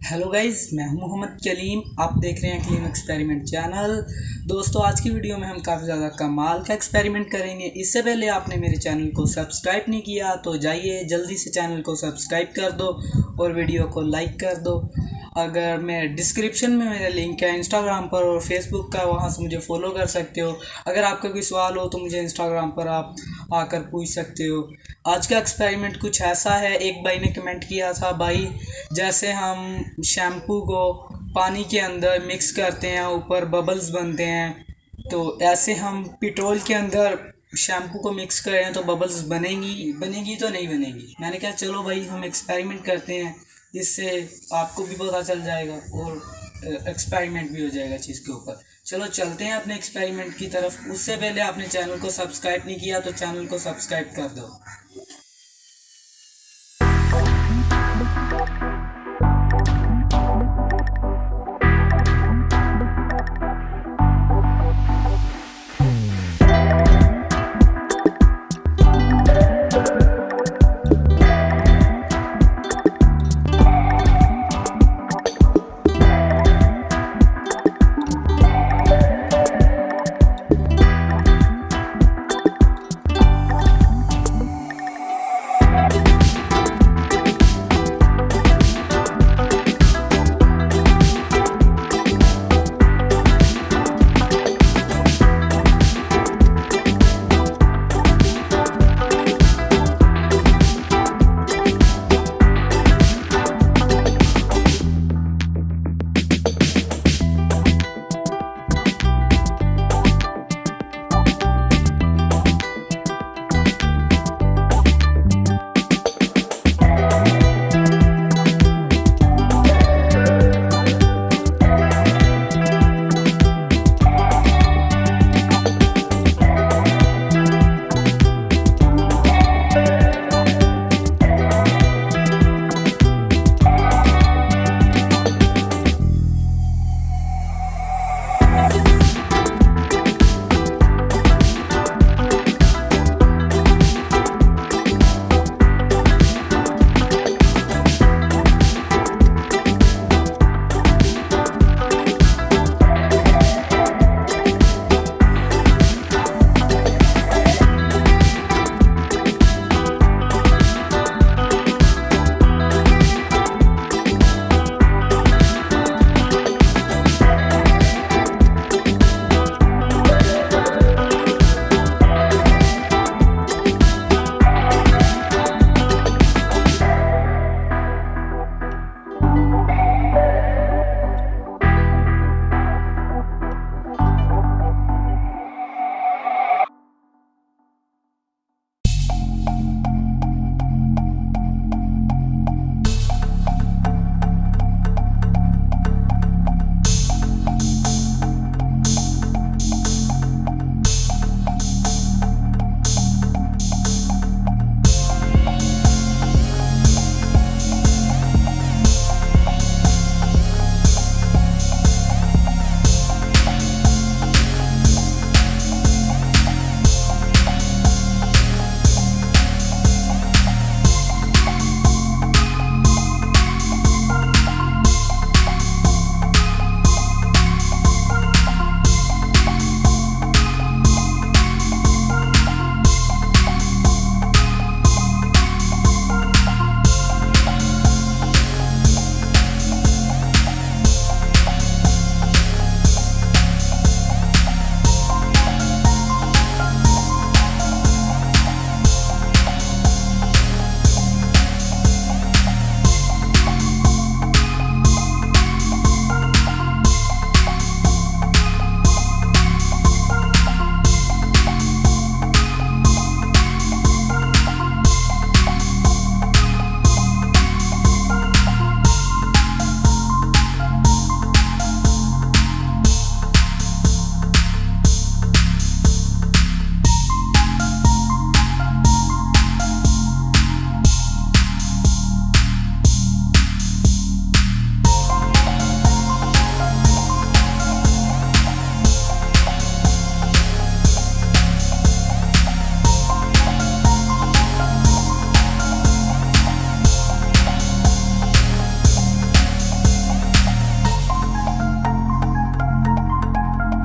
Hello guys, मैं हूं मोहम्मद कलीम। आप देख रहे हैं कलीम एक्सपेरिमेंट चैनल। दोस्तों, आज की वीडियो में हम काफ़ी ज़्यादा कमाल का एक्सपेरिमेंट करेंगे। इससे पहले आपने मेरे चैनल को सब्सक्राइब नहीं किया तो जाइए जल्दी से चैनल को सब्सक्राइब कर दो और वीडियो को लाइक कर दो। अगर मैं डिस्क्रिप्शन में मेरा लिंक है इंस्टाग्राम पर और फेसबुक का, वहाँ से मुझे फॉलो कर सकते हो। अगर आपका कोई सवाल हो तो मुझे इंस्टाग्राम पर आप आकर पूछ सकते हो। आज का एक्सपेरिमेंट कुछ ऐसा है, एक भाई ने कमेंट किया था, भाई जैसे हम शैम्पू को पानी के अंदर मिक्स करते हैं, ऊपर बबल्स बनते हैं, तो ऐसे हम पेट्रोल के अंदर शैम्पू को मिक्स करें तो बबल्स बनेगी तो नहीं बनेगी। मैंने कहा चलो भाई हम एक्सपेरिमेंट करते हैं, इससे आपको भी पता चल जाएगा और एक्सपेरिमेंट भी हो जाएगा चीज़ के ऊपर। चलो चलते हैं अपने एक्सपेरिमेंट की तरफ। उससे पहले आपने चैनल को सब्सक्राइब नहीं किया तो चैनल को सब्सक्राइब कर दो।